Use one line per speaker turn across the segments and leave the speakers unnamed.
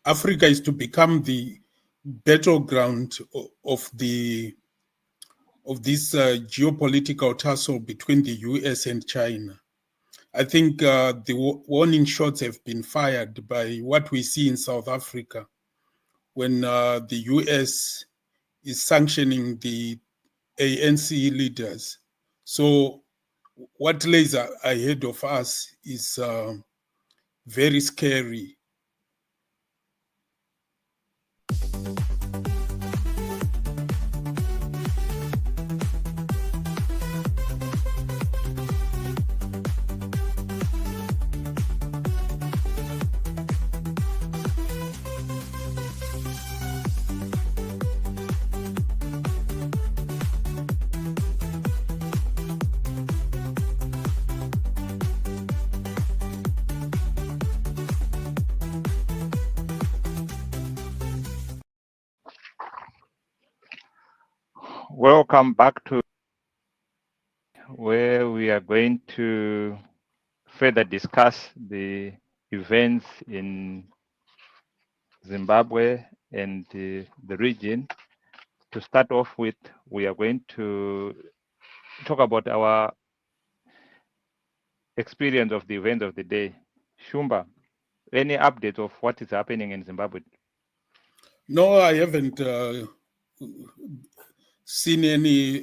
Africa is to become the battleground of this geopolitical tussle between the US and China. I think the warning shots have been fired by what we see in South Africa when the US is sanctioning the ANC leaders. So what lays ahead of us is very scary.
Welcome back to where we are going to further discuss the events in Zimbabwe and the region. To start off with, we are going to talk about our experience of the events of the day. Shumba, any update of what is happening in Zimbabwe?
No, I haven't seen any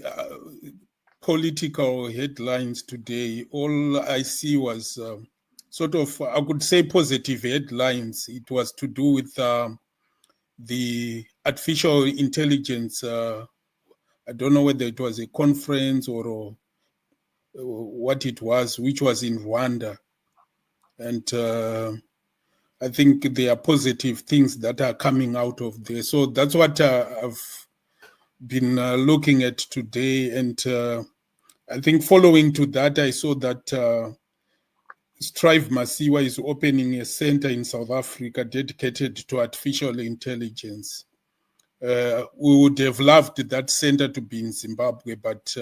political headlines today. All I see was sort of, I could say, positive headlines. It was to do with the artificial intelligence. I don't know whether it was a conference or what it was, which was in Rwanda. And I think there are positive things that are coming out of there. So that's what I've been looking at today. And I think following to that, I saw that Strive Masiwa is opening a center in South Africa dedicated to artificial intelligence. We would have loved that center to be in Zimbabwe, but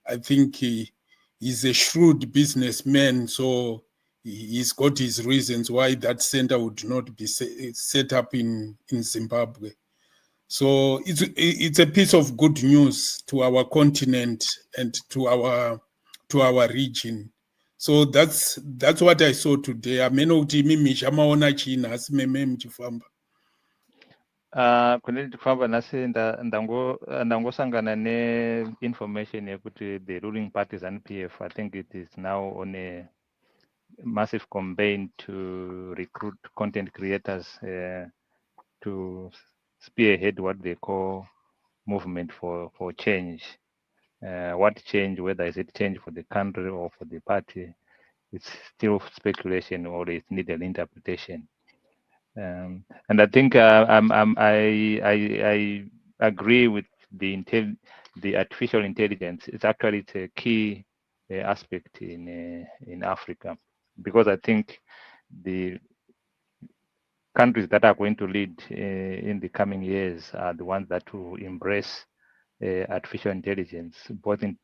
I think he's a shrewd businessman, so he's got his reasons why that center would not be set up in Zimbabwe. So it's a piece of good news to our continent and to our region. So that's what I saw today. Ameno kuti mimi chamaona china asi meme mchifamba.
Kunenge ndikufamba nhasi ndangosangana ne-information yekuti the ruling party ZANU-PF, I think it is now on a massive campaign to recruit content creators to spearhead what they call movement for change. What change, whether is it change for the country or for the party, it's still speculation or it needs an interpretation. And I think I agree with the artificial intelligence. It's actually a key aspect in Africa, because I think the countries that are going to lead in the coming years are the ones that will embrace artificial intelligence, both in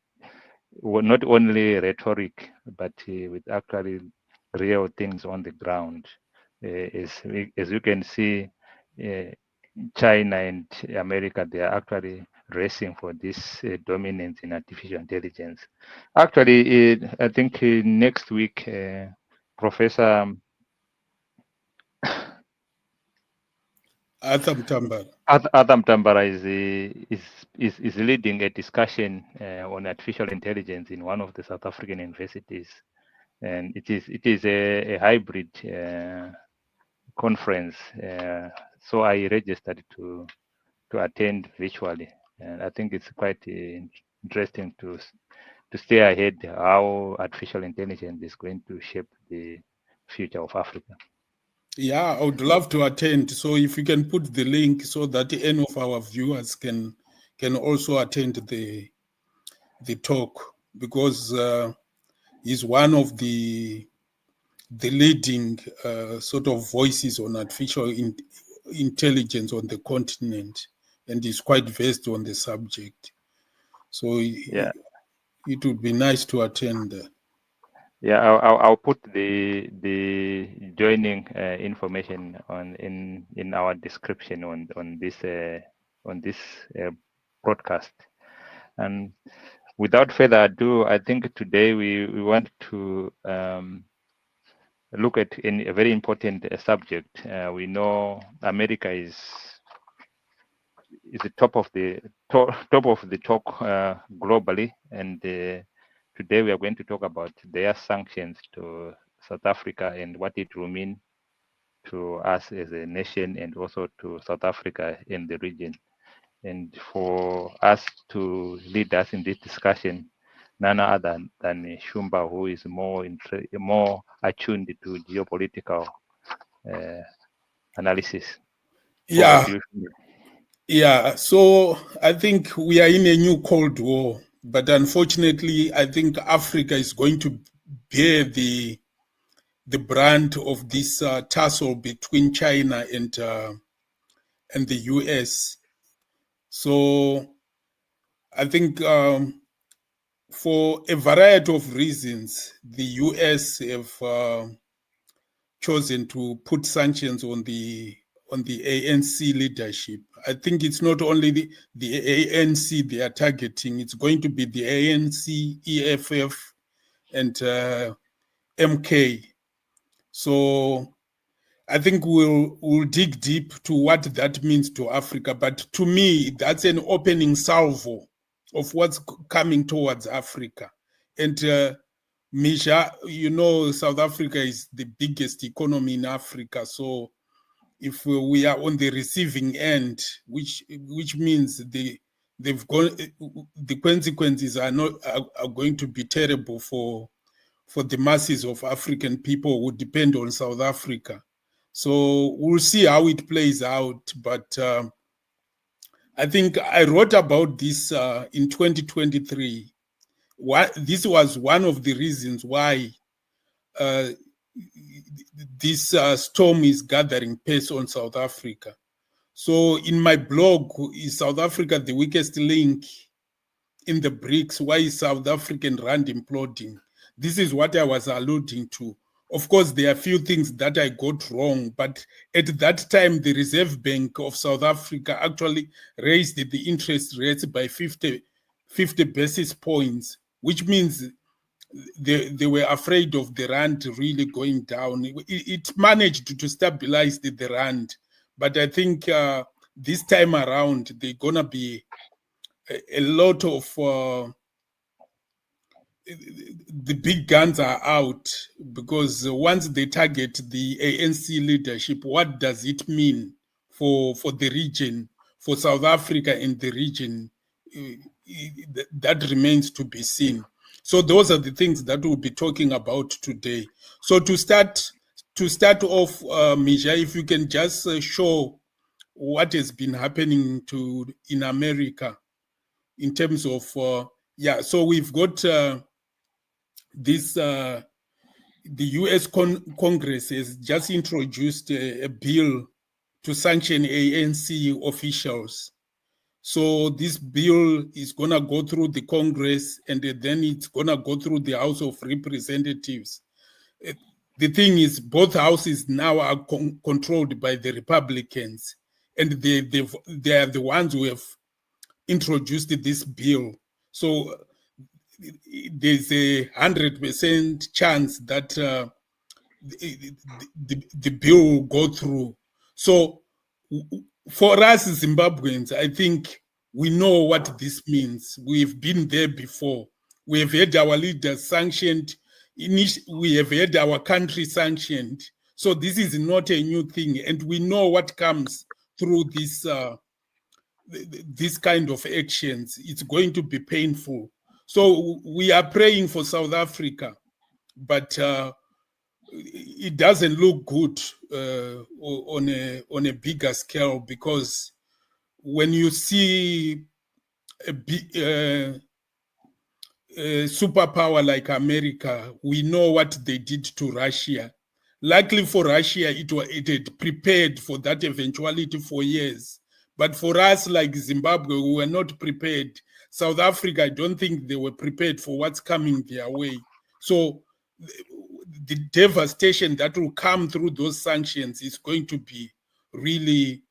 not only rhetoric, but with actually real things on the ground. As you can see, China and America, they are actually racing for this dominance in artificial intelligence. Actually, I think next week, Professor
Atham
Tambara is leading a discussion on artificial intelligence in one of the South African universities, and it is a hybrid conference. So I registered to attend virtually, and I think it's quite interesting to stay ahead how artificial intelligence is going to shape the future of Africa.
Yeah, I would love to attend. So if you can put the link so that any of our viewers can also attend the talk, because he's one of the leading sort of voices on artificial intelligence on the continent, and is quite versed on the subject. So yeah, it would be nice to attend.
Yeah, I'll put the joining information in our description on this broadcast. And without further ado, I think today we want to look at a very important subject. We know America is the top of the talk globally, and today we are going to talk about their sanctions to South Africa and what it will mean to us as a nation and also to South Africa in the region. And for us to lead us in this discussion, none other than Shumba, who is more attuned to geopolitical analysis. Over to you, Shumba.
Yeah, so I think we are in a new Cold War, but unfortunately, I think Africa is going to bear the brunt of this tussle between China and the US. So I think for a variety of reasons, the US have chosen to put sanctions on the ANC leadership. I think it's not only the ANC they are targeting, it's going to be the ANC, EFF, and MK. So I think we'll dig deep to what that means to Africa. But to me, that's an opening salvo of what's coming towards Africa. And Misha, you know, South Africa is the biggest economy in Africa. So if we are on the receiving end, which means they've gone, the consequences are not are going to be terrible for the masses of African people who depend on South Africa. So we'll see how it plays out. But I think I wrote about this in 2023. This was one of the reasons why uh, this storm is gathering pace on South Africa. So in my blog, is South Africa the weakest link in the BRICS? Why is South African rand imploding? This is what I was alluding to. Of course, there are a few things that I got wrong, but at that time, the Reserve Bank of South Africa actually raised the interest rates by 50 basis points, which means they were afraid of the rand really going down. It managed to stabilize the rand, but I think this time around, they're going to be a lot of the big guns are out, because once they target the ANC leadership, what does it mean for the region, for South Africa and the region? That remains to be seen. So those are the things that we'll be talking about today. So to start off, Misha, if you can just show what has been happening in America in terms of so we've got this the US Congress has just introduced a bill to sanction ANC officials. So this bill is going to go through the Congress, and then it's going to go through the House of Representatives. The thing is, both houses now are controlled by the Republicans, and they are the ones who have introduced this bill. So there's a 100% chance that the bill will go through. So for us Zimbabweans, I think we know what this means. We've been there before. We have had our leaders sanctioned. We have had our country sanctioned. So this is not a new thing, and we know what comes through this kind of actions. It's going to be painful. So we are praying for South Africa, but it doesn't look good on a bigger scale, because when you see a superpower like America, we know what they did to Russia. Luckily for Russia, it had prepared for that eventuality for years. But for us, like Zimbabwe, we were not prepared. South Africa, I don't think they were prepared for what's coming their way. So the devastation that will come through those sanctions is going to be really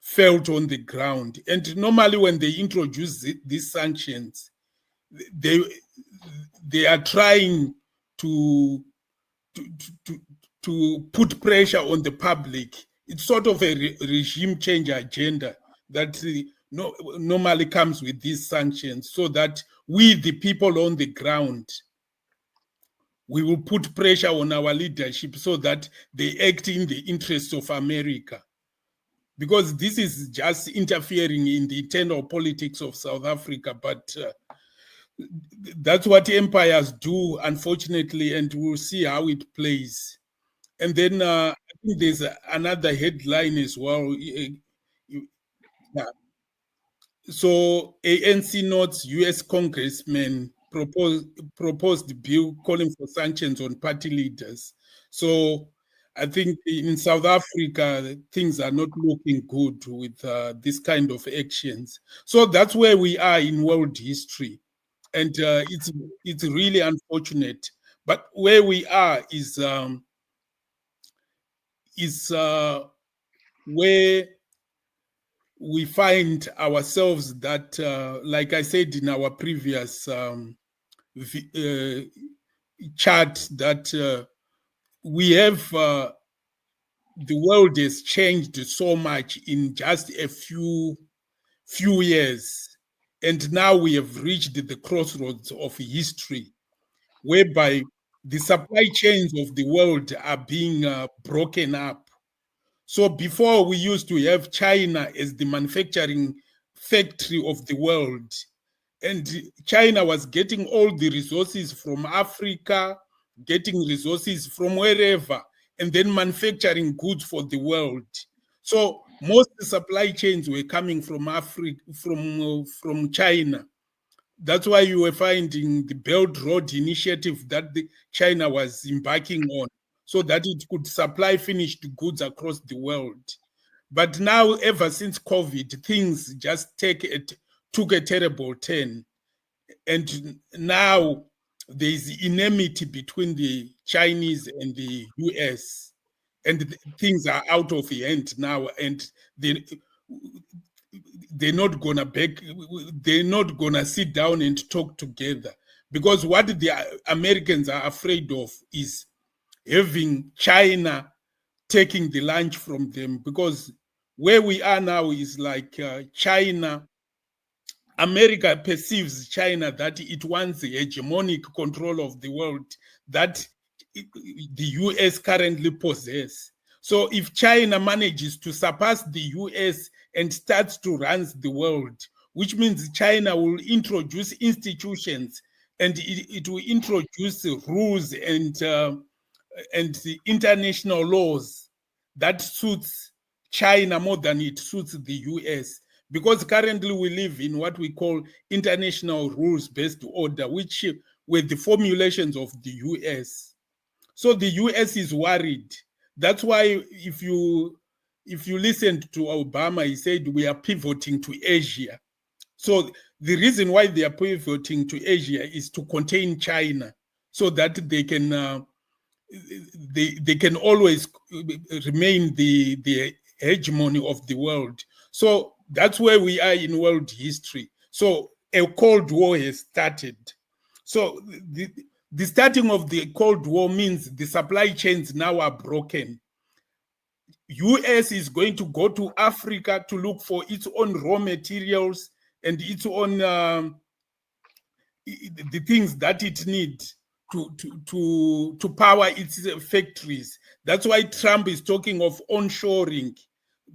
felt on the ground. And normally when they introduce these sanctions, they are trying to put pressure on the public. It's sort of a regime change agenda that normally comes with these sanctions, so that we, the people on the ground, we will put pressure on our leadership so that they act in the interests of America. Because this is just interfering in the internal politics of South Africa. But that's what empires do, unfortunately, and we'll see how it plays. And then I think there's another headline as well. So ANC notes US congressman proposed bill calling for sanctions on party leaders. So I think in South Africa, things are not looking good with this kind of actions. So that's where we are in world history. And it's really unfortunate. But where we are is where we find ourselves that, like I said in our previous chart, that we have the world has changed so much in just a few years, and now we have reached the crossroads of history, whereby the supply chains of the world are being broken up. So before, we used to have China as the manufacturing factory of the world. And China was getting all the resources from Africa, getting resources from wherever, and then manufacturing goods for the world. So most supply chains were coming from Africa, from China. That's why you were finding the Belt Road Initiative that China was embarking on, so that it could supply finished goods across the world. But now, ever since COVID, things just took a terrible turn. And now there's enmity between the Chinese and the US. And things are out of hand now. And they're not gonna sit down and talk together, because what the Americans are afraid of is having China taking the lunch from them, because where we are now is like America perceives China that it wants the hegemonic control of the world that the US currently possess. So if China manages to surpass the US and starts to run the world, which means China will introduce institutions, and it will introduce rules and the international laws that suits China more than it suits the US. Because currently we live in what we call international rules-based order, which were the formulations of the US. So the US is worried. That's why if you listened to Obama, he said we are pivoting to Asia. So the reason why they are pivoting to Asia is to contain China, so that they can always remain the hegemony of the world. So that's where we are in world history. So a Cold War has started. So the starting of the Cold War means the supply chains now are broken. US is going to go to Africa to look for its own raw materials and its own the things that it needs to power its factories. That's why Trump is talking of onshoring,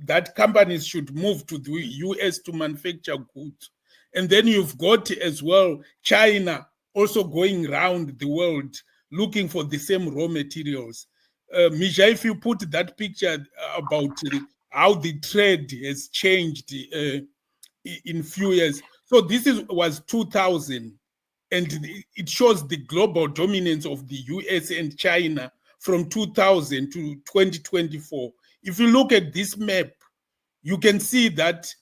that companies should move to the US to manufacture goods. And then you've got as well China also going around the world looking for the same raw materials. Misha, if you put that picture about how the trade has changed in few years. So this was 2000, and it shows the global dominance of the US and China from 2000 to 2024. If you look at this map, you can see that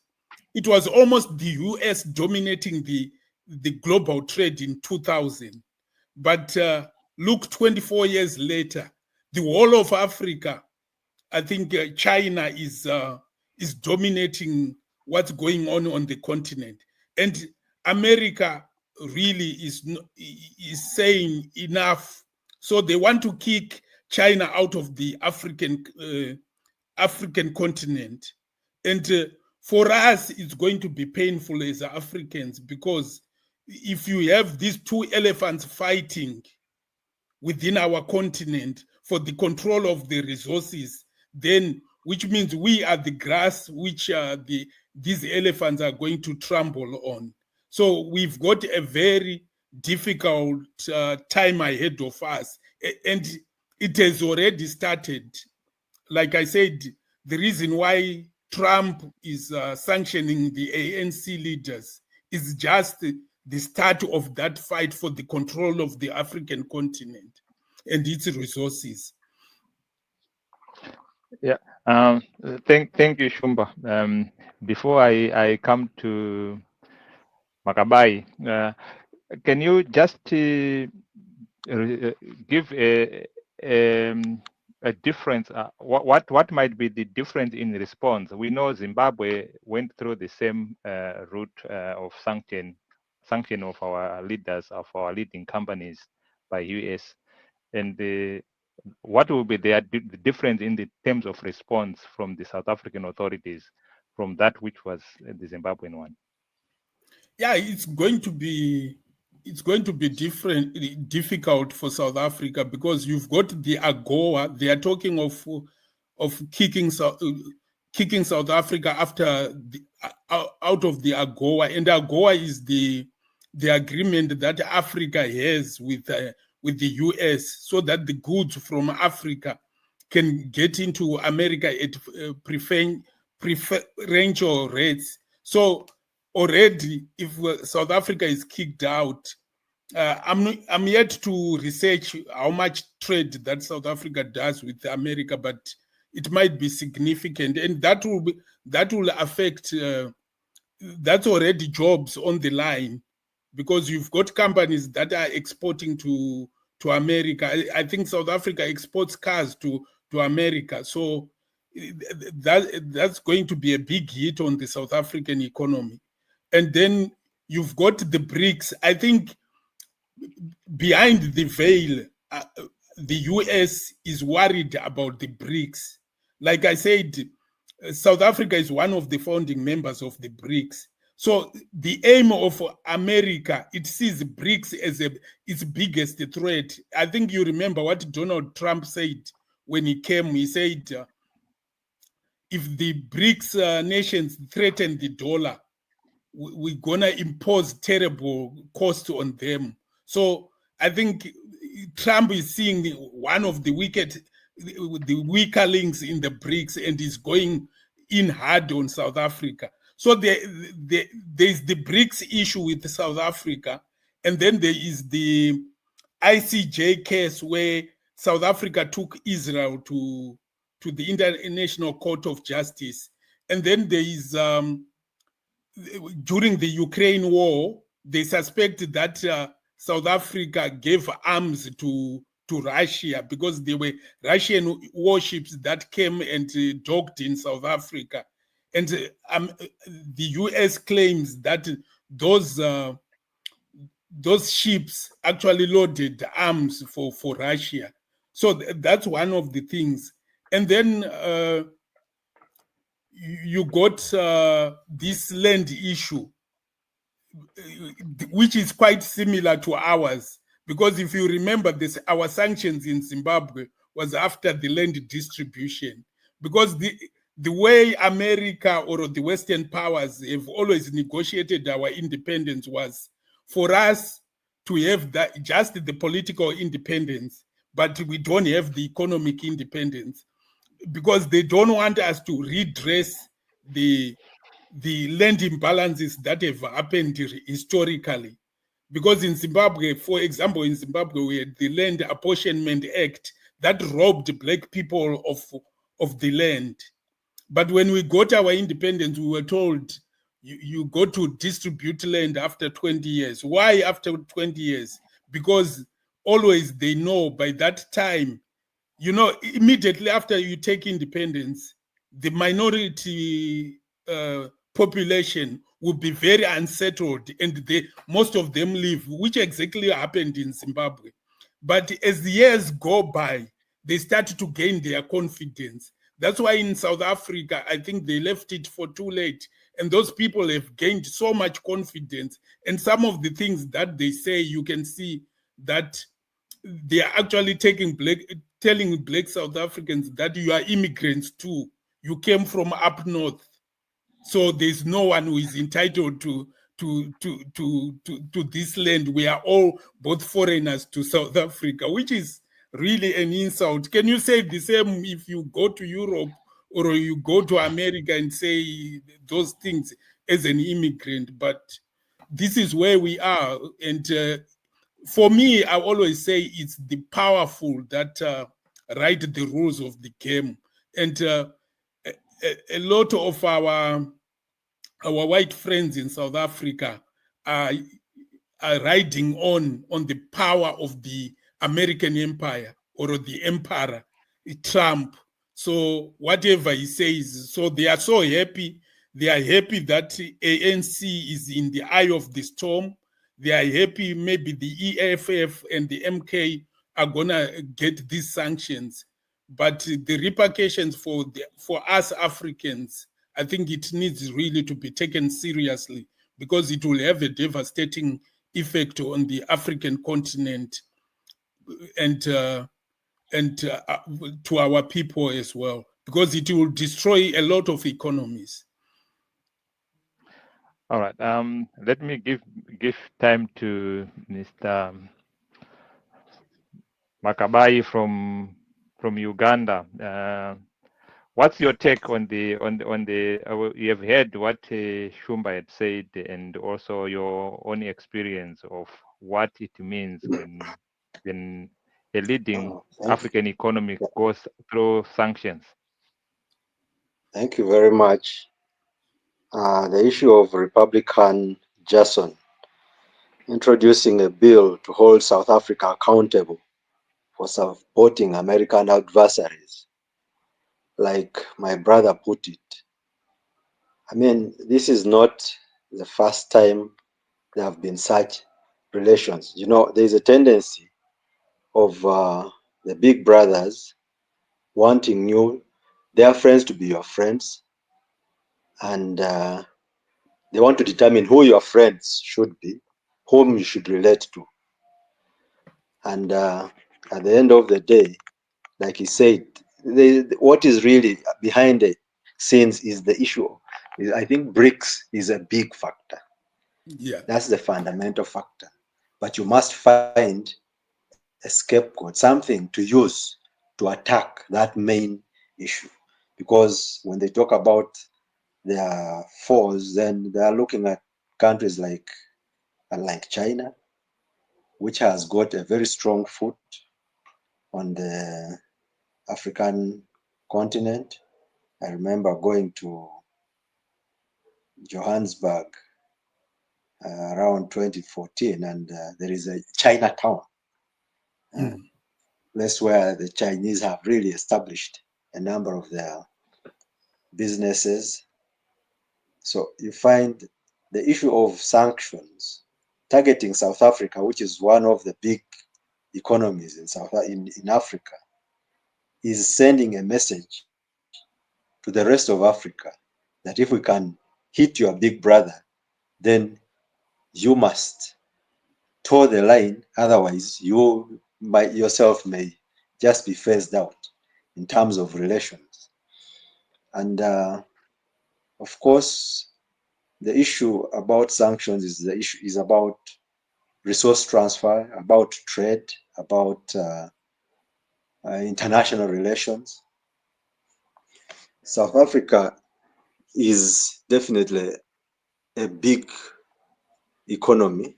it was almost the US dominating the global trade in 2000. But look 24 years later, the whole of Africa, I think China is dominating what's going on the continent, and America really is saying enough. So they want to kick China out of the African continent, and for us, it's going to be painful as Africans, because if you have these two elephants fighting within our continent for the control of the resources, then which means we are the grass which these elephants are going to trample on. So we've got a very difficult time ahead of us, and it has already started. Like I said, the reason why Trump is sanctioning the ANC leaders is just the start of that fight for the control of the African continent and its resources.
Yeah. Thank you, Shumba. Before I come to Makabai, can you just give a difference? What might be the difference in response? We know Zimbabwe went through the same route of sanction of our leaders, of our leading companies by US, and what will be the difference in the terms of response from the South African authorities from that which was the Zimbabwean one?
Yeah, it's going to be difficult for South Africa, because you've got the AGOA. They are talking of kicking South Africa after out of the AGOA, and AGOA is the agreement that Africa has with the US, so that the goods from Africa can get into America at preferential rates. So already, if South Africa is kicked out, I'm yet to research how much trade that South Africa does with America, but it might be significant, and that will affect. That's already jobs on the line, because you've got companies that are exporting to America. I think South Africa exports cars to America, so that's going to be a big hit on the South African economy. And then you've got the BRICS. I think behind the veil, the US is worried about the BRICS. Like I said, South Africa is one of the founding members of the BRICS. So the aim of America, it sees BRICS as its biggest threat. I think you remember what Donald Trump said when he came. He said, if the BRICS nations threaten the dollar, we're going to impose terrible costs on them. So I think Trump is seeing one of the weaker links in the BRICS, and is going in hard on South Africa. So there's the BRICS issue with South Africa, and then there is the ICJ case where South Africa took Israel to the International Court of Justice. And then there is, during the Ukraine war, they suspect that South Africa gave arms to Russia, because there were Russian warships that came and docked in South Africa. And the US claims that those ships actually loaded arms for Russia. So that's one of the things. And then you got this land issue, which is quite similar to ours, because if you remember this, our sanctions in Zimbabwe was after the land distribution, because the way America or the Western powers have always negotiated our independence was for us to have just the political independence, but we don't have the economic independence, because they don't want us to redress the land imbalances that have happened historically. Because in Zimbabwe, for example, we had the Land Apportionment Act that robbed Black people of the land. But when we got our independence, we were told you go to distribute land after 20 years. Why after 20 years? Because always they know by that time, immediately after you take independence, the minority population will be very unsettled, and most of them leave, which exactly happened in Zimbabwe. But as the years go by, they start to gain their confidence. That's why in South Africa, I think they left it for too late. And those people have gained so much confidence. And some of the things that they say, you can see that they are actually telling black South Africans that you are immigrants too. You came from up north. So there's no one who is entitled to this land. We are all both foreigners to South Africa, which is really an insult. Can you say the same if you go to Europe or you go to America and say those things as an immigrant? But this is where we are. And for me, I always say it's the powerful that write the rules of the game. And a lot of our white friends in South Africa are, riding on the power of the American empire or the emperor, Trump. So whatever he says, so they are so happy. They are happy that ANC is in the eye of the storm. They are happy maybe the EFF and the MK are gonna get these sanctions, but the repercussions for us Africans, I think it needs really to be taken seriously, because it will have a devastating effect on the African continent and to our people as well, because it will destroy a lot of economies.
All right. Let me give time to Mr. Makabayi from Uganda. What's your take on the you have heard what Shumba had said, and also your own experience of what it means when a leading African economy goes through sanctions?
Thank you very much. The issue of Republican Jason introducing a bill to hold South Africa accountable for supporting American adversaries, like my brother put it. I mean, this is not the first time there have been such relations. There's a tendency of the big brothers wanting their friends to be your friends, and they want to determine who your friends should be, whom you should relate to. And at the end of the day, like he said, what is really behind the scenes is the issue. I think BRICS is a big factor.
Yeah,
that's the fundamental factor. But you must find a scapegoat, something to use to attack that main issue. Because when they talk about their foes, then they are looking at countries like China, which has got a very strong foot on the African continent. I remember going to Johannesburg around 2014, and there is a Chinatown, place where the Chinese have really established a number of their businesses. So you find the issue of sanctions targeting South Africa, which is one of the big economies in Africa, is sending a message to the rest of Africa that if we can hit your big brother, then you must toe the line, otherwise you yourself may just be phased out in terms of relations. And of course, the issue about sanctions is about resource transfer, about trade, about international relations. South Africa is definitely a big economy.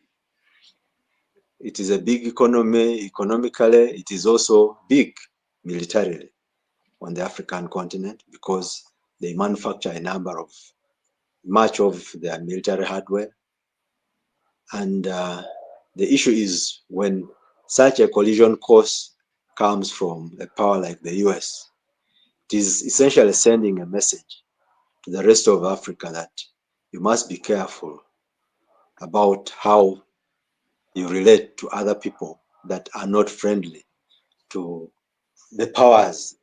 It is a big economy economically. It is also big militarily on the African continent, because they manufacture much of their military hardware. And the issue is when such a collision course comes from a power like the US. It is essentially sending a message to the rest of Africa that you must be careful about how you relate to other people that are not friendly to the powers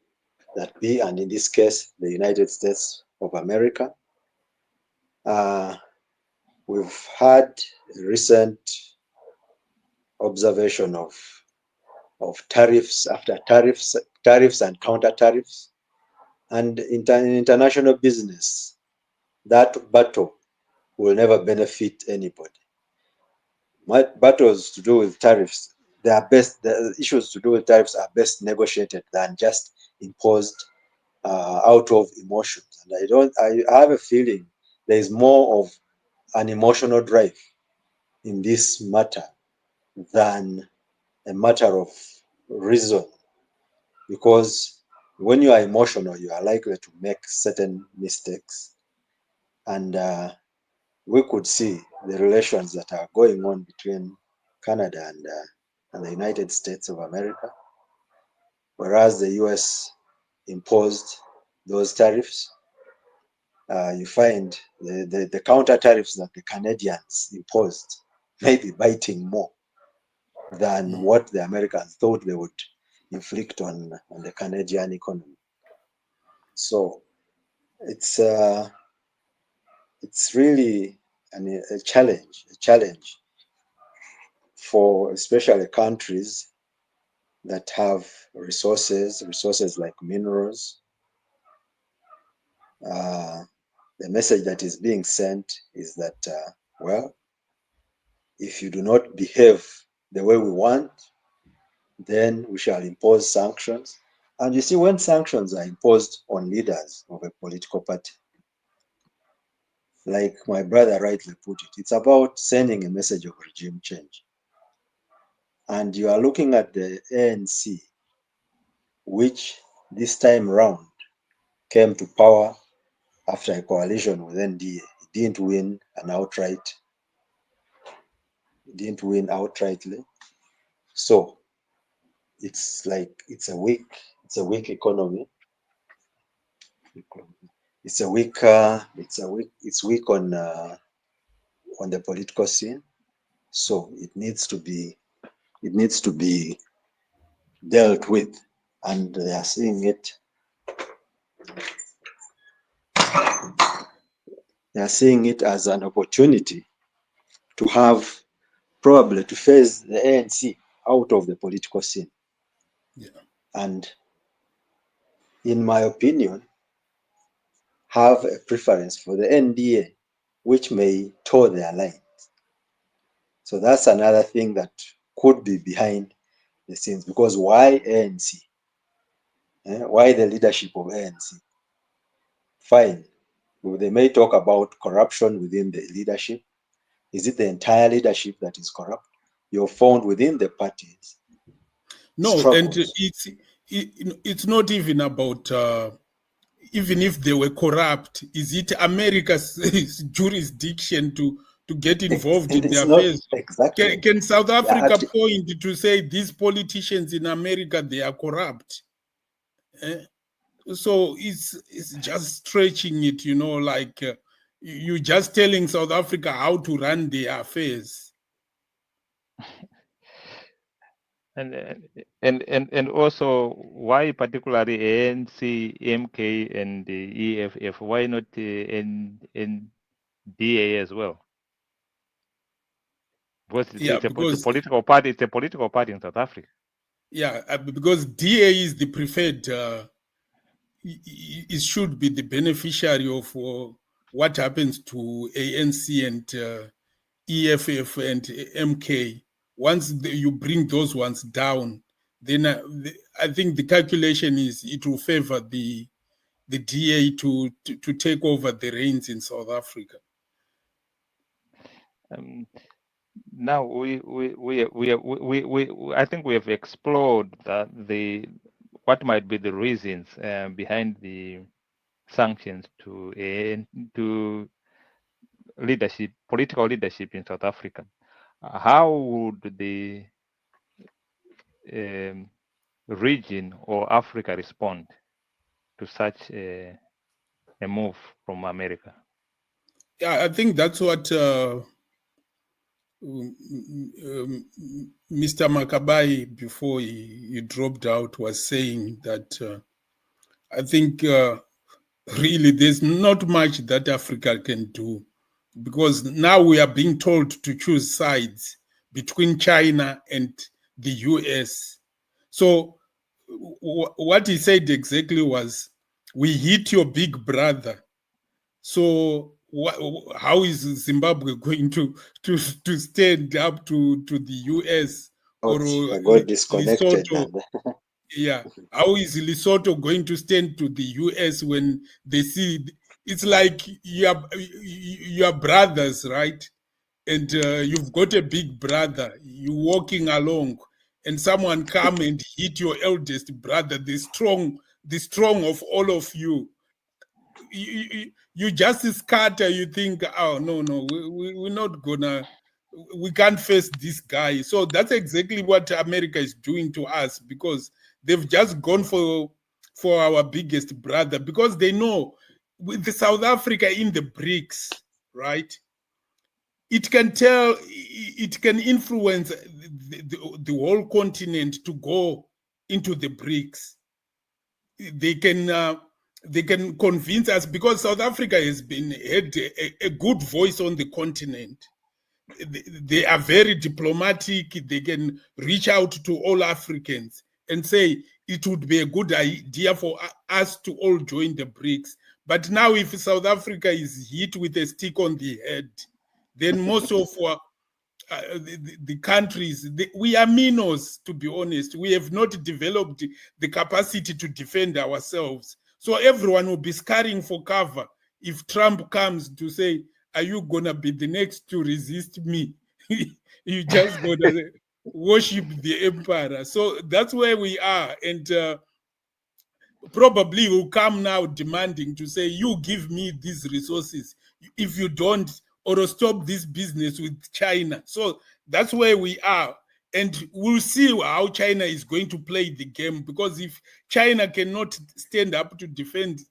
that be, and in this case, the United States of America. We've had a recent observation of tariffs after tariffs and counter tariffs. And in international business, that battle will never benefit anybody. Battles to do with tariffs, the issues to do with tariffs are best negotiated than just imposed out of emotions. And I have a feeling there is more of an emotional drive in this matter than a matter of reason, because when you are emotional, you are likely to make certain mistakes. And we could see the relations that are going on between Canada and the United States of America, whereas the US imposed those tariffs. You find the counter tariffs that the Canadians imposed may be biting more than what the Americans thought they would inflict on the Canadian economy. So it's really a challenge for especially countries that have resources like minerals. The message that is being sent is that, well, if you do not behave the way we want, then we shall impose sanctions. And you see, when sanctions are imposed on leaders of a political party, like my brother rightly put it, it's about sending a message of regime change. And you are looking at the ANC, which this time round came to power after a coalition with NDA. It didn't win outrightly. So it's like it's a weak economy. It's weak on the political scene. So it needs to be dealt with, and they are seeing it. They are seeing it as an opportunity to have probably to phase the ANC out of the political scene.
Yeah.
And in my opinion, have a preference for the NDA, which may toe their line. So that's another thing that could be behind the scenes, because why ANC? Why the leadership of ANC? Fine, they may talk about corruption within the leadership. Is it the entire leadership that is corrupt? You're found within the parties.
No,
Struggles.
and it's not even about even if they were corrupt. Is it America's jurisdiction to get involved in their affairs?
Exactly.
Can South Africa point to say these politicians in America, they are corrupt? So it's just stretching it, like you're just telling South Africa how to run their affairs.
And also, why particularly ANC, MK, and the EFF? Why not NDA as well? Because it's a political party. It's a political party in South Africa.
Yeah, because DA is the preferred. It should be the beneficiary of what happens to ANC and EFF and MK. Once you bring those ones down, then I think the calculation is it will favor the DA to take over the reins in South Africa.
Now I think we have explored what might be the reasons behind the sanctions to political leadership in South Africa. How would the region or Africa respond to such a move from America?
Yeah, I think that's what Mr. Makabai, before he dropped out, was saying, that I think really there's not much that Africa can do, because now we are being told to choose sides between China and the US. So what he said exactly was, we hit your big brother. So how is Zimbabwe going to stand up to the US or
I got disconnected.
Lesotho? Yeah, how is Lesotho going to stand to the US when they see it's like you are brothers, right? And you've got a big brother, you walking along, and someone come and hit your eldest brother, the strong of all of you. You just scatter. You think, oh no, we're not gonna, we can't face this guy. So that's exactly what America is doing to us, because they've just gone for our biggest brother, because they know with the South Africa in the BRICS, right? It can influence the whole continent to go into the BRICS. They can convince us, because South Africa has had a good voice on the continent. They are very diplomatic. They can reach out to all Africans and say it would be a good idea for us to all join the BRICS. But now, if South Africa is hit with a stick on the head, then most of the countries, we are minnows, to be honest. We have not developed the capacity to defend ourselves. So everyone will be scurrying for cover if Trump comes to say, are you going to be the next to resist me? You just going to worship the emperor. So that's where we are. And probably will come now demanding to say, you give me these resources. If you don't, or stop this business with China. So that's where we are. And we'll see how China is going to play the game, because if China cannot stand up to defend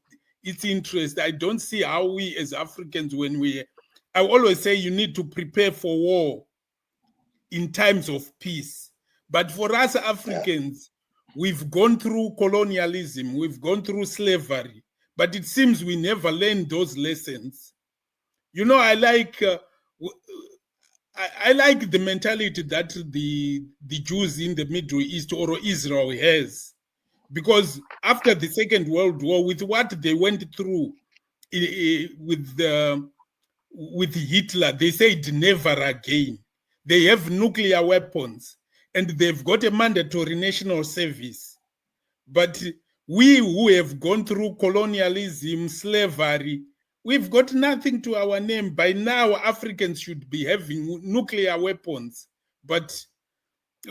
its interest, I don't see how we as Africans, I always say you need to prepare for war in times of peace. But for us Africans, we've gone through colonialism, we've gone through slavery, but it seems we never learned those lessons. I like I like the mentality that the Jews in the Middle East or Israel has, because after the Second World War, with what they went through with Hitler, they said never again. They have nuclear weapons and they've got a mandatory national service. But we who have gone through colonialism, slavery, we've got nothing to our name. By now, Africans should be having nuclear weapons, but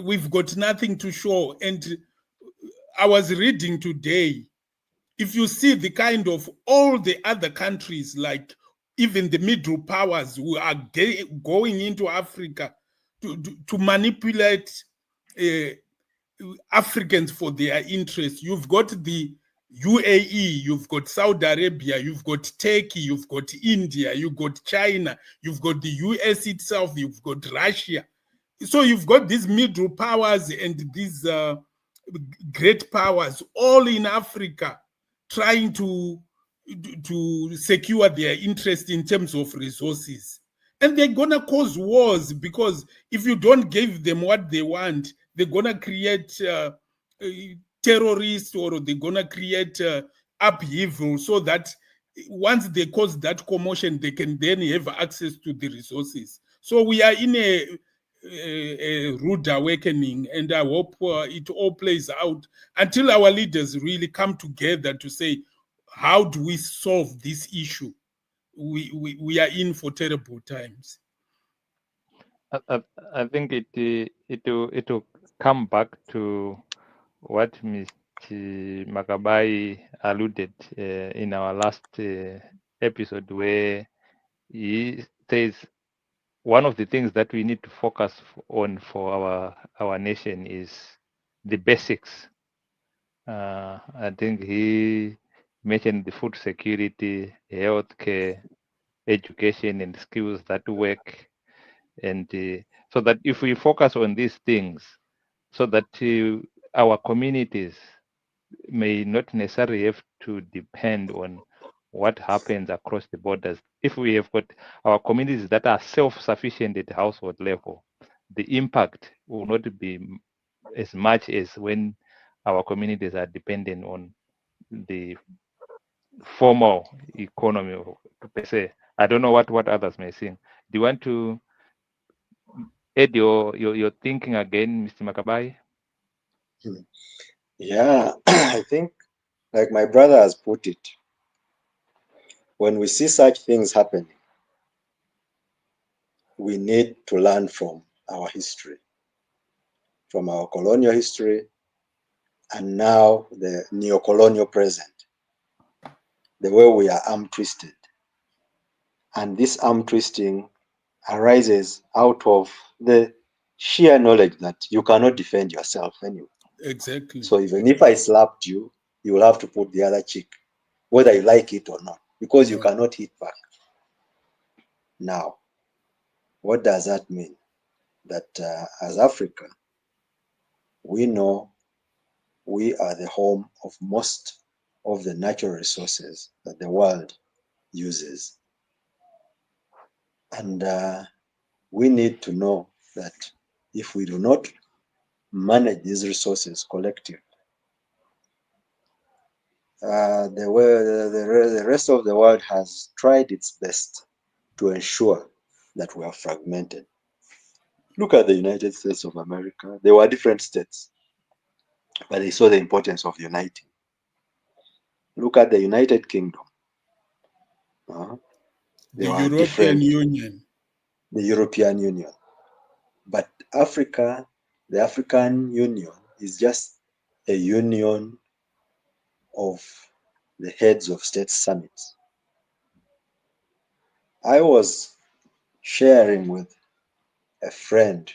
we've got nothing to show. And I was reading today, if you see the kind of all the other countries, like even the middle powers who are going into Africa to manipulate Africans for their interests. You've got the UAE, you've got Saudi Arabia, you've got Turkey, you've got India, you've got China, you've got the US itself, you've got Russia. So you've got these middle powers and these great powers all in Africa trying to secure their interest in terms of resources. And they're going to cause wars, because if you don't give them what they want, they're going to create terrorists, or they're going to create upheaval, so that once they cause that commotion, they can then have access to the resources. So we are in a rude awakening, and I hope it all plays out until our leaders really come together to say, how do we solve this issue? We are in for terrible times.
I think it will come back to what Mr. Makabai alluded in our last episode, where he says one of the things that we need to focus on for our nation is the basics. I think he mentioned the food security, healthcare, education, and skills that work. And so that if we focus on these things, so that our communities may not necessarily have to depend on what happens across the borders. If we have got our communities that are self-sufficient at household level, the impact will not be as much as when our communities are dependent on the formal economy per se. I don't know what others may think. Do you want to add your thinking again, Mr. Makabai?
Yeah, I think, like my brother has put it, when we see such things happening, we need to learn from our history, from our colonial history, and now the neo-colonial present, the way we are arm twisted. And this arm twisting arises out of the sheer knowledge that you cannot defend yourself anyway.
Exactly.
So even if I slapped you, you will have to put the other cheek, whether you like it or not, because you cannot hit back. Now, what does that mean? That as Africa, we know we are the home of most of the natural resources that the world uses. And we need to know that if we do not manage these resources collectively, the rest of the world has tried its best to ensure that we are fragmented. Look at the United States of America. They were different states, but they saw the importance of uniting. Look at the United Kingdom. They
The
were
European
different.
Union.
The European Union. But Africa, the African Union, is just a union of the heads of state summits. I was sharing with a friend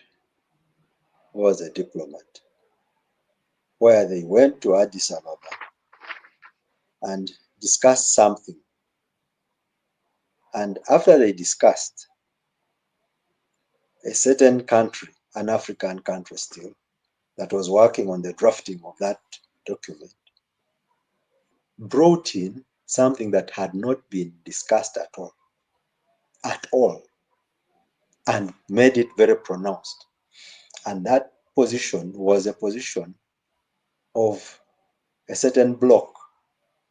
who was a diplomat, where they went to Addis Ababa and discussed something. And after they discussed, a certain country, an African country still, that was working on the drafting of that document, brought in something that had not been discussed at all, and made it very pronounced. And that position was a position of a certain bloc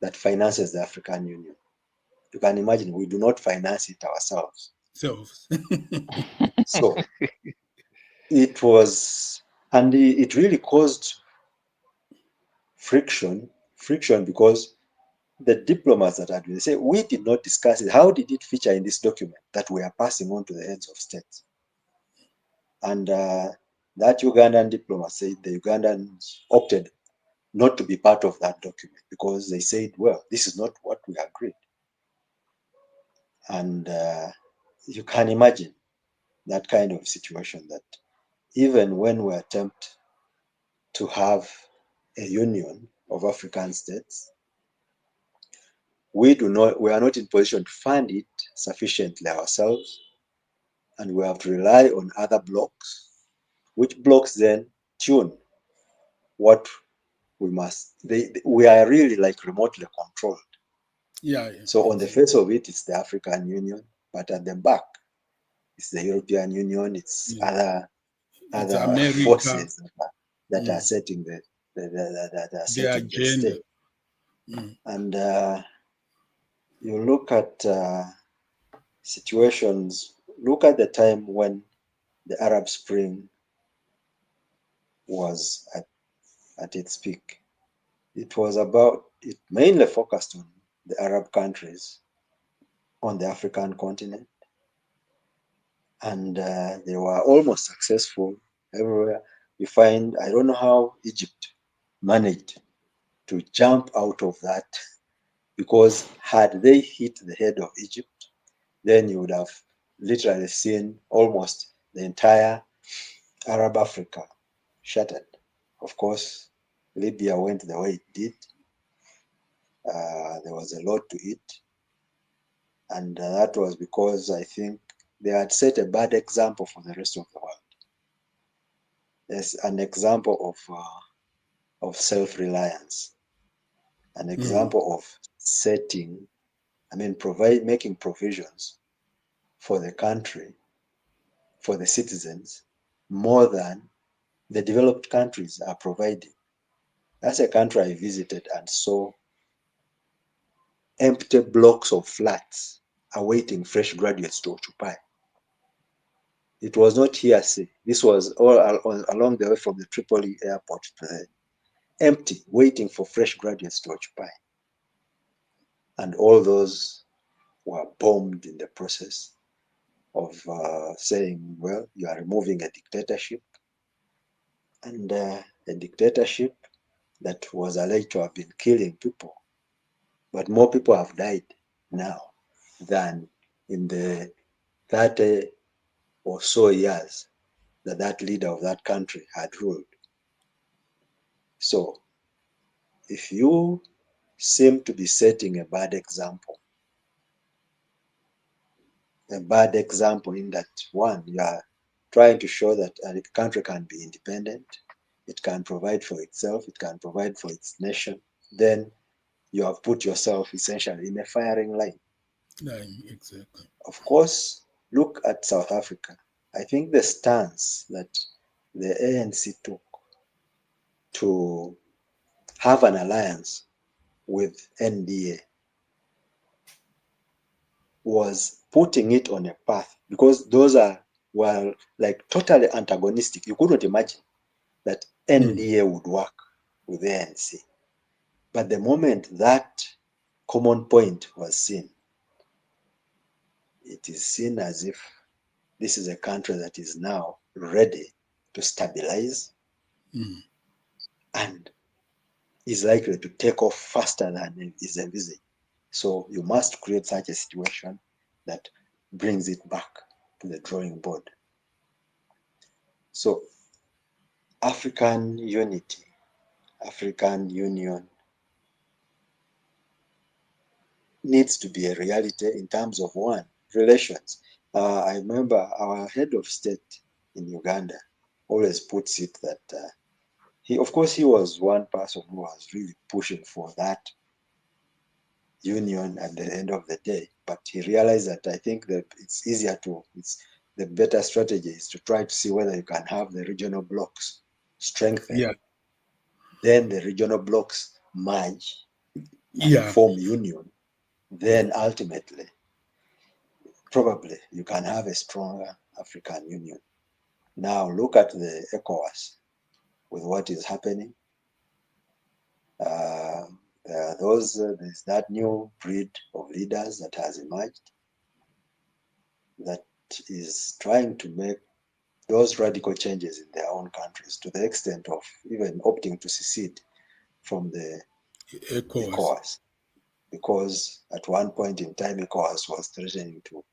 that finances the African Union. You can imagine we do not finance it ourselves. So it was, and it really caused friction because the diplomats that had been say, we did not discuss it. How did it feature in this document that we are passing on to the heads of states? And that Ugandan diplomat said the Ugandans opted not to be part of that document because they said, well, this is not what we agreed. And you can imagine that kind of situation, that even when we attempt to have a union of African states, we are not in position to fund it sufficiently ourselves, and we have to rely on other blocks, which blocks then tune what we must. We are really like remotely controlled.
Yeah.
So on the face of it, it's the African Union, but at the back, it's the European Union. It's other forces that are setting the
agenda.
And you look at situations. Look at the time when the Arab Spring was at its peak. It mainly focused on the Arab countries on the African continent, and they were almost successful everywhere. You find, I don't know how Egypt managed to jump out of that, because had they hit the head of Egypt, then you would have literally seen almost the entire Arab Africa shattered. Of course, Libya went the way it did. There was a lot to it. And that was because I think they had set a bad example for the rest of the world. There's an example of self-reliance, an example of making provisions for the country, for the citizens, more than the developed countries are providing. That's a country I visited and saw empty blocks of flats awaiting fresh graduates to occupy. It was not hearsay. This was all along the way from the Tripoli airport to the empty, waiting for fresh graduates to occupy. And all those were bombed in the process of saying, well, you are removing a dictatorship. And a dictatorship that was alleged to have been killing people. But more people have died now than in the 30 or so years that leader of that country had ruled. So if you seem to be setting a bad example in that, one, you are trying to show that a country can be independent, it can provide for itself, it can provide for its nation, then you have put yourself essentially in a firing line.
Exactly.
Of course, look at South Africa. I think the stance that the ANC took to have an alliance with NDA was putting it on a path, because those were like totally antagonistic. You couldn't imagine that NDA would work with ANC. But the moment that common point was seen, it is seen as if this is a country that is now ready to stabilize and is likely to take off faster than is envisaged. So you must create such a situation that brings it back to the drawing board. So African unity, African union needs to be a reality in terms of, one, relations. I remember our head of state in Uganda always puts it that he was one person who was really pushing for that union at the end of the day, but he realized that I think that the better strategy is to try to see whether you can have the regional blocks strengthen, then the regional blocks merge and form union, then ultimately probably you can have a stronger African Union. Now look at the ECOWAS with what is happening. There's that new breed of leaders that has emerged that is trying to make those radical changes in their own countries, to the extent of even opting to secede from the ECOWAS. Because at one point in time, ECOWAS was threatening to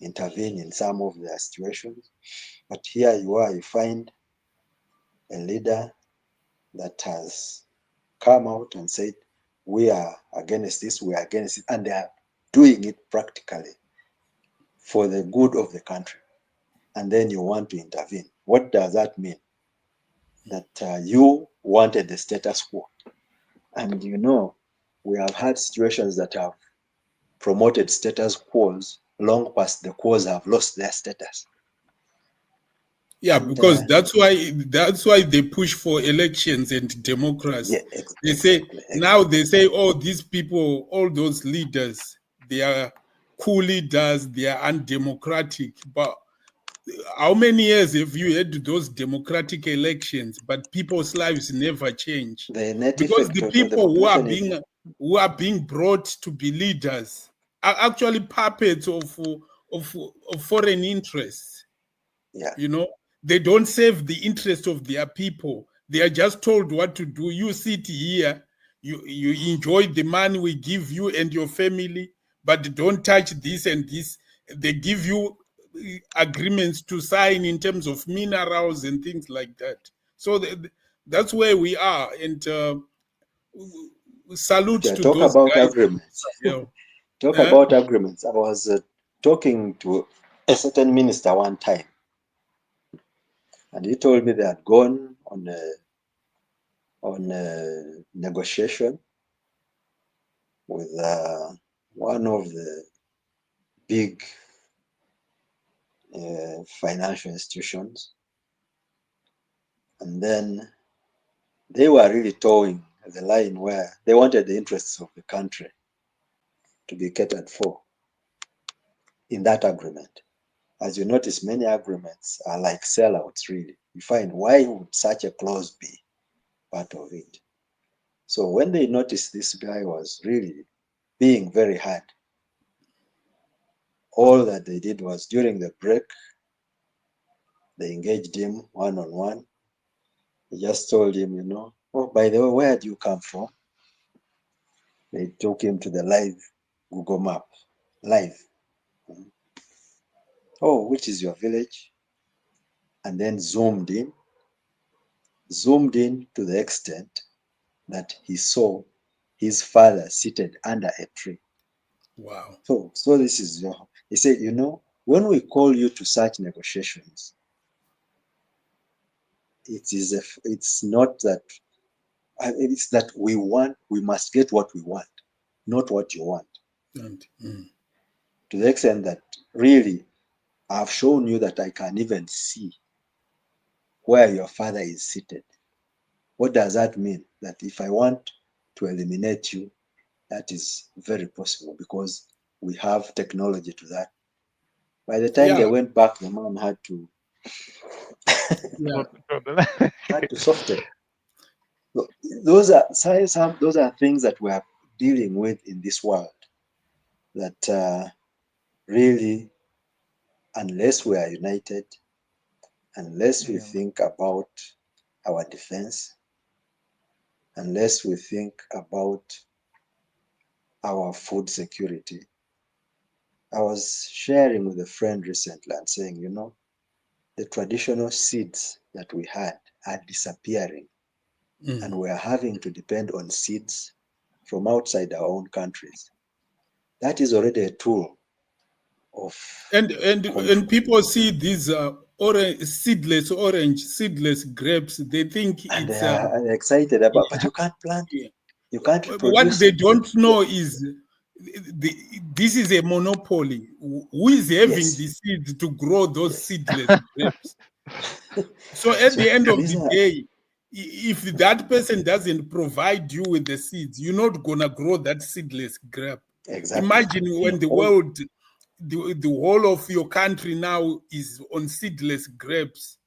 intervene in some of their situations. But here you find a leader that has come out and said, we are against this, we are against it, and they are doing it practically for the good of the country. And then you want to intervene. What does that mean? That you wanted the status quo. And we have had situations that have promoted status quos long past the quos have lost their status.
Yeah, and because that's why they push for elections and democracy.
Yeah,
exactly. Now they say, oh, these people, all those leaders, they are coup leaders, they are undemocratic. But how many years have you had those democratic elections, but people's lives never change? Because the people who are being brought to be leaders are actually puppets of foreign interests.
Yeah.
They don't serve the interest of their people. They are just told what to do. You sit here, you enjoy the money we give you and your family, but don't touch this and this. They give you agreements to sign in terms of minerals and things like that. So That's where we are, and salute
Okay,
to
talk
those
about
guys.
agreements.
Yeah.
Talk about agreements. I was talking to a certain minister one time, and he told me they had gone on a negotiation with one of the big financial institutions, and then they were really towing the line where they wanted the interests of the country to be catered for in that agreement. As you notice, many agreements are like sellouts, really. You find, why would such a clause be part of it? So when they noticed this guy was really being very hard, all that they did was, during the break, they engaged him one-on-one. They just told him, oh, by the way, where do you come from? They took him to the live Google map, live. Oh, which is your village? And then zoomed in to the extent that he saw his father seated under a tree.
Wow.
So this is he said, when we call you to such negotiations, it's not that it's that we must get what we want, not what you want. To the extent that really I've shown you that I can even see where your father is seated. What does that mean? That if I want to eliminate you, that is very possible because we have technology to that. By the time they went back, the man had to soften. So those are things that we are dealing with in this world that really, unless we are united, unless we think about our defense, unless we think about our food security. I was sharing with a friend recently and saying, the traditional seeds that we had are disappearing, and we are having to depend on seeds from outside our own countries. That is already a tool of
and people see these seedless grapes. They think
and
it's
they are excited about, but you can't plant.
Yeah.
You can't produce.
What they don't know is this is a monopoly. Who is having the seeds to grow those seedless grapes? So at the end of the day, if that person doesn't provide you with the seeds, you're not gonna grow that seedless grape.
Exactly.
Imagine when the world, the whole of your country now is on seedless grapes.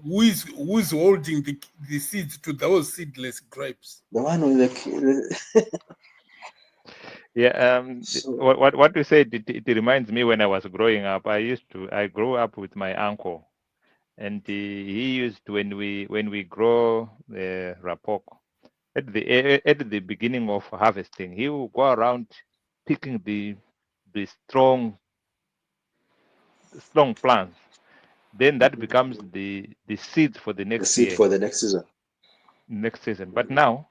Who's holding the seeds to those seedless grapes?
The one with the
Yeah. What you said, it reminds me when I was growing up. I grew up with my uncle, and he used to, when we grow the rapok, at the beginning of harvesting, he will go around picking the strong plants. Then that becomes the seed for the next year.
For the next season.
Next season. But now,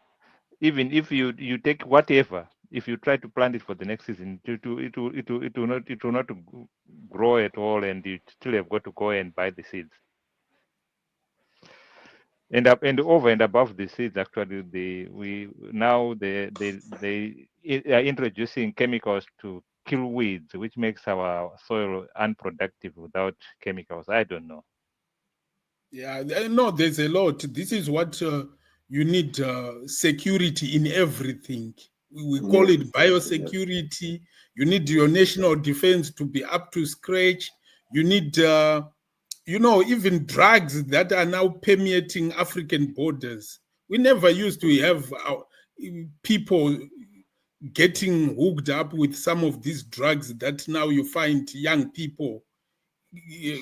even if you take whatever, if you try to plant it for the next season, it will not grow at all, and you still have got to go and buy the seeds. And over and above the seeds, actually, they are introducing chemicals to kill weeds, which makes our soil unproductive without chemicals. I don't know.
Yeah, no, there's a lot. This is what you need: security in everything. We call it biosecurity. You need your national defense to be up to scratch. You need, even drugs that are now permeating African borders. We never used to have people getting hooked up with some of these drugs that now you find young people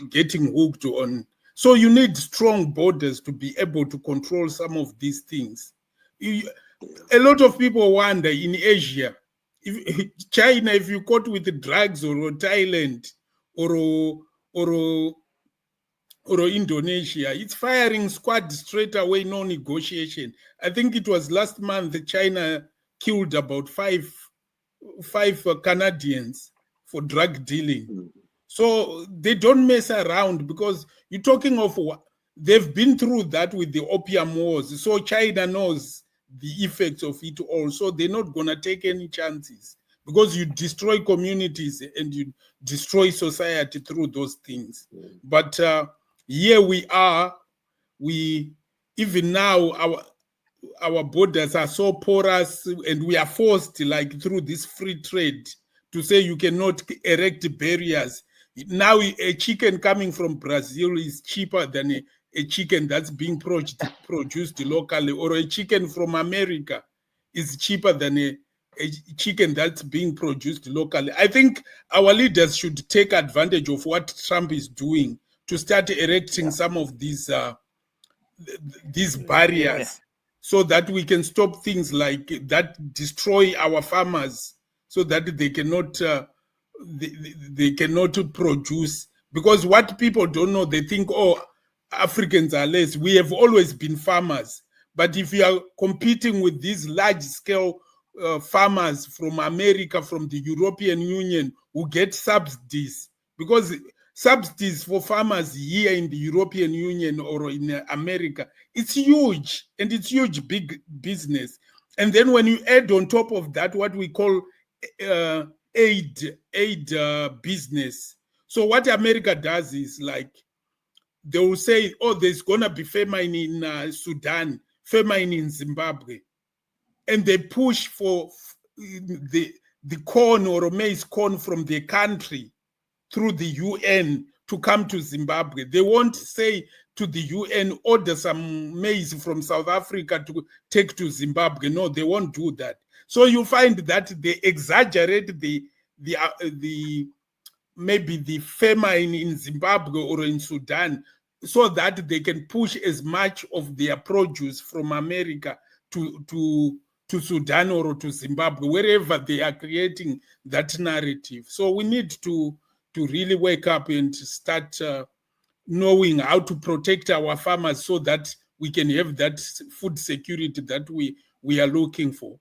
getting hooked on. So you need strong borders to be able to control some of these things. A lot of people wonder in Asia, China, if you caught with drugs, or Thailand, or or Indonesia, it's firing squad straight away, no negotiation. I think it was last month China killed about five Canadians for drug dealing. So they don't mess around, because you're talking of, they've been through that with the opium wars. So China knows the effects of it all. So they're not going to take any chances, because you destroy communities and you destroy society through those things. But here we are, even now, our borders are so porous, and we are forced, like through this free trade, to say you cannot erect barriers. Now a chicken coming from Brazil is cheaper than a chicken that's being produced locally, or a chicken from America is cheaper than a chicken that's being produced locally. I think our leaders should take advantage of what Trump is doing to start erecting some of these barriers, so that we can stop things like that destroy our farmers, so that they cannot they cannot produce. Because what people don't know, they think, oh, Africans are less. We have always been farmers. But if you are competing with these large scale farmers from America, from the European Union, who get subsidies, because subsidies for farmers here in the European Union or in America, it's huge, and it's huge big business. And then when you add on top of that what we call aid business. So what America does is, like, they will say, oh, there's going to be famine in Sudan, famine in Zimbabwe. And they push for the corn or maize corn from their country through the UN to come to Zimbabwe. They won't say to the UN, order some maize from South Africa to take to Zimbabwe. No, they won't do that. So you find that they exaggerate the maybe the famine in Zimbabwe or in Sudan, so that they can push as much of their produce from America to Sudan or to Zimbabwe, wherever they are creating that narrative. So we need to really wake up and start knowing how to protect our farmers, so that we can have that food security that we are looking for.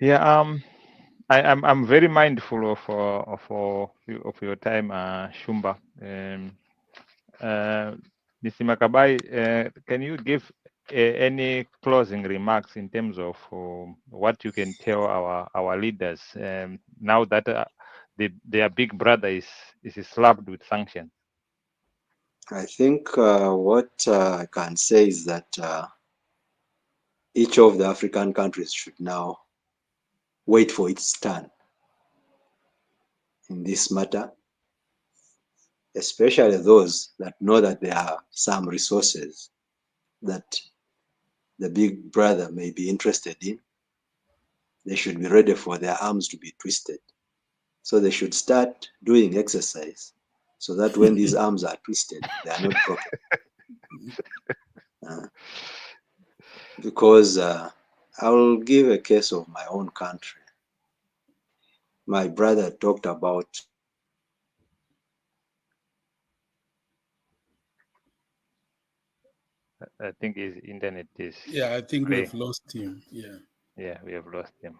Yeah, I'm very mindful of your time, Shumba. Mr. Makabai, can you give any closing remarks in terms of what you can tell our leaders now that their big brother is slapped with sanctions?
I think what I can say is that each of the African countries should now wait for its turn in this matter, especially those that know that there are some resources that the big brother may be interested in. They should be ready for their arms to be twisted. So they should start doing exercise, so that when these arms are twisted, they are not broken. Because I will give a case of my own country. My brother talked about
I think his internet is.
Yeah, I think we've lost him.
Yeah, we have lost him.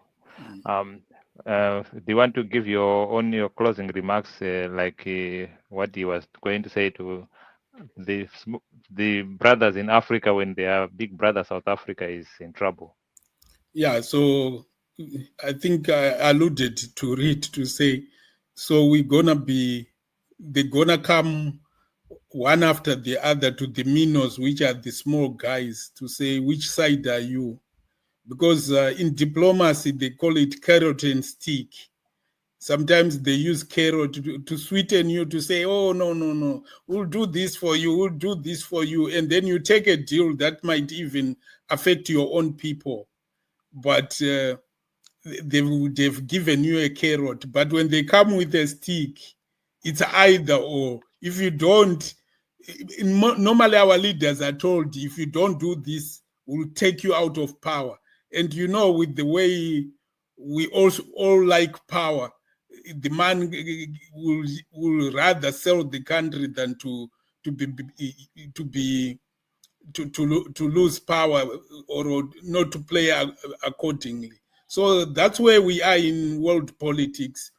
Do you want to give your closing remarks, like what he was going to say to the brothers in Africa when their big brother South Africa is in trouble?
Yeah, so I think I alluded to it to say, so they're gonna come one after the other to the minnows, which are the small guys, to say, which side are you? Because in diplomacy, they call it carrot and stick. Sometimes they use carrot to sweeten you, to say, oh, no, we'll do this for you, we'll do this for you. And then you take a deal that might even affect your own people. But they've given you a carrot. But when they come with a stick, it's either or. If you don't, normally our leaders are told, if you don't do this, we'll take you out of power. And with the way we also all like power, the man will rather sell the country than to lose power or not to play accordingly. So that's where we are in world politics.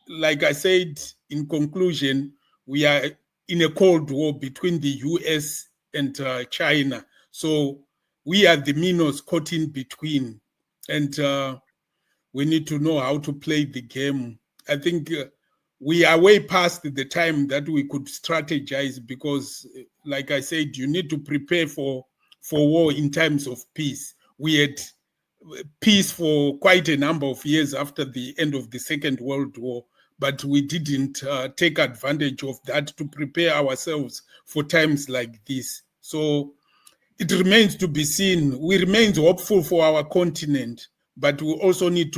Like I said, in conclusion, we are in a Cold War between the US and China. So we are the minnows caught in between. And we need to know how to play the game. I think we are way past the time that we could strategize because, like I said, you need to prepare for war in times of peace. We had peace for quite a number of years after the end of the Second World War, but we didn't take advantage of that to prepare ourselves for times like this. So it remains to be seen. We remain hopeful for our continent, but we also need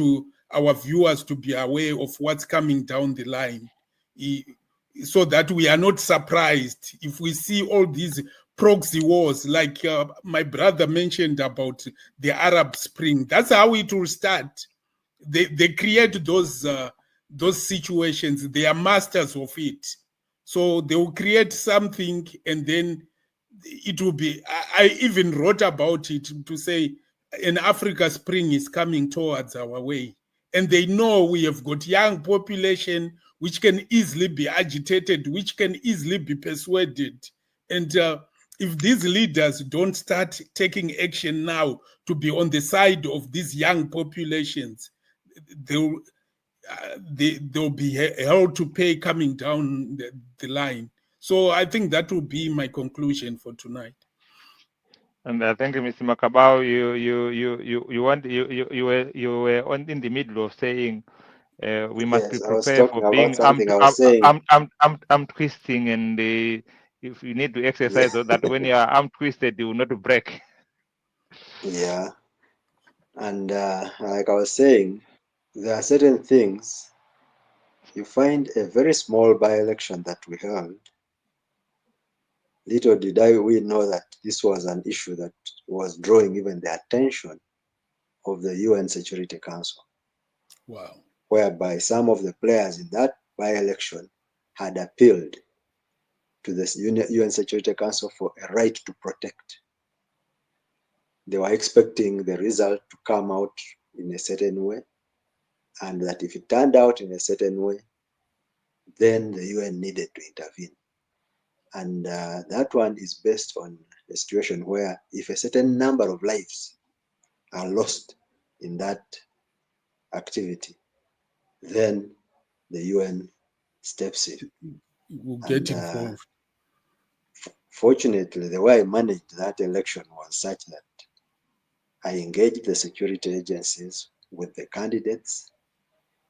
our viewers to be aware of what's coming down the line, so that we are not surprised if we see all these proxy wars, like my brother mentioned about the Arab Spring. That's how it will start. They create those situations. They are masters of it. So they will create something, and then it will be. I even wrote about it to say an Africa Spring is coming towards our way, and they know we have got young population which can easily be agitated, which can easily be persuaded, and if these leaders don't start taking action now to be on the side of these young populations, they'll they'll be held to pay coming down the line. So I think that will be my conclusion for tonight.
And thank you, Mr. Makabao. You were in the middle of saying we must be
Yes, I was
prepared for
talking about
being
something. I was saying,
arm twisting, and if you need to exercise so that when you are arm twisted, you will not break.
yeah, and like I was saying, there are certain things. You find a very small by-election that we held. Little did we know that this was an issue that was drawing even the attention of the UN Security Council.
Wow.
Whereby some of the players in that by-election had appealed to the UN Security Council for a right to protect. They were expecting the result to come out in a certain way, and that if it turned out in a certain way, then the UN needed to intervene. And that one is based on a situation where if a certain number of lives are lost in that activity, then the UN steps in.
Will get
And
involved.
fortunately, the way I managed that election was such that I engaged the security agencies with the candidates,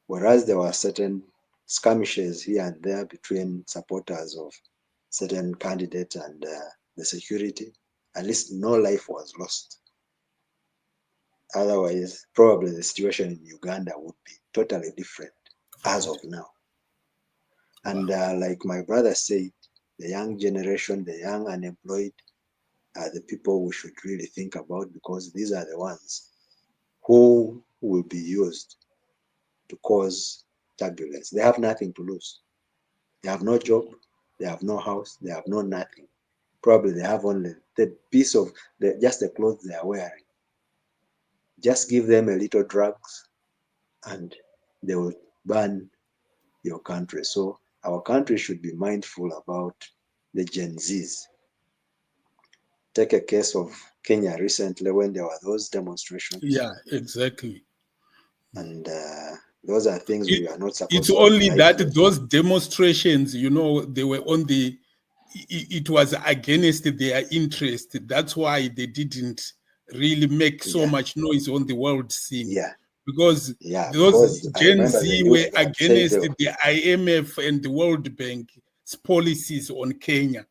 whereas there were certain skirmishes here and there between supporters of certain candidate and the security. At least no life was lost. Otherwise, probably the situation in Uganda would be totally different as of now. And like my brother said, the young generation, the young unemployed, are the people we should really think about, because these are the ones who will be used to cause turbulence. They have nothing to lose. They have no job, they have no house, they have no nothing. Probably they have only the piece of just the clothes they are wearing. Just give them a little drugs and they will burn your country. So our country should be mindful about the Gen Zs. Take a case of Kenya recently when there were those demonstrations.
Yeah, exactly.
And those are things we are not supposed
It's
to take
only
lightly.
that those demonstrations, they were on it was against their interest. That's why they didn't really make so much noise on the world scene.
Yeah.
Because those
because I
Gen
remember the
Z
youth
were
that said
against the IMF and the World Bank's policies on Kenya.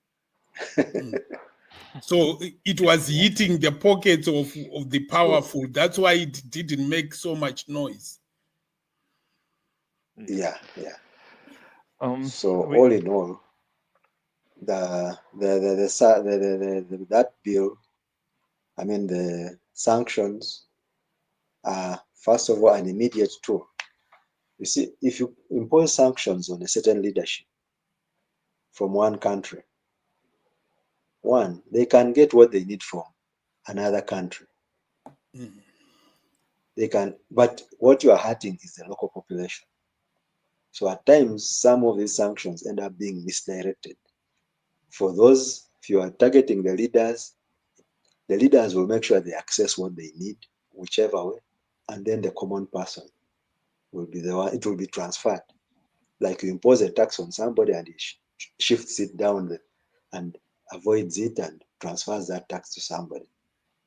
So it was hitting the pockets of the powerful. That's why it didn't make so much noise.
Yeah. So all in all, that bill, I mean the sanctions, are first of all an immediate tool You see, if you impose sanctions on a certain leadership from one country, one, they can get what they need from another country. They can, but what you are hurting is the local population. So at times, some of these sanctions end up being misdirected. For those, if you are targeting the leaders will make sure they access what they need, whichever way, and then the common person will be the one, it will be transferred. Like you impose a tax on somebody and he shifts it down and avoids it and transfers that tax to somebody.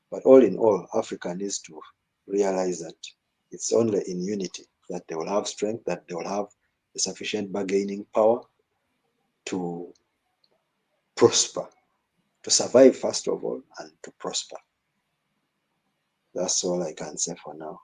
But all in all, Africa needs to realize that it's only in unity that they will have strength, that they will have the sufficient bargaining power to prosper, to survive first of all, and to prosper. That's all I can say for now.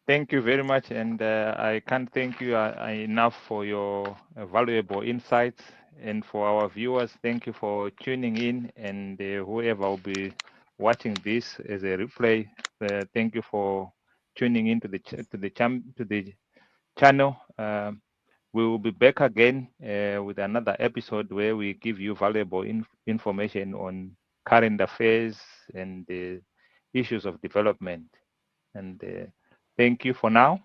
Thank you very much, and I can't thank you enough for your valuable insights. And for our viewers, thank you for tuning in, and whoever will be watching this as a replay, thank you for tuning in to the channel. We will be back again with another episode where we give you valuable information on current affairs and the issues of development. And thank you for now.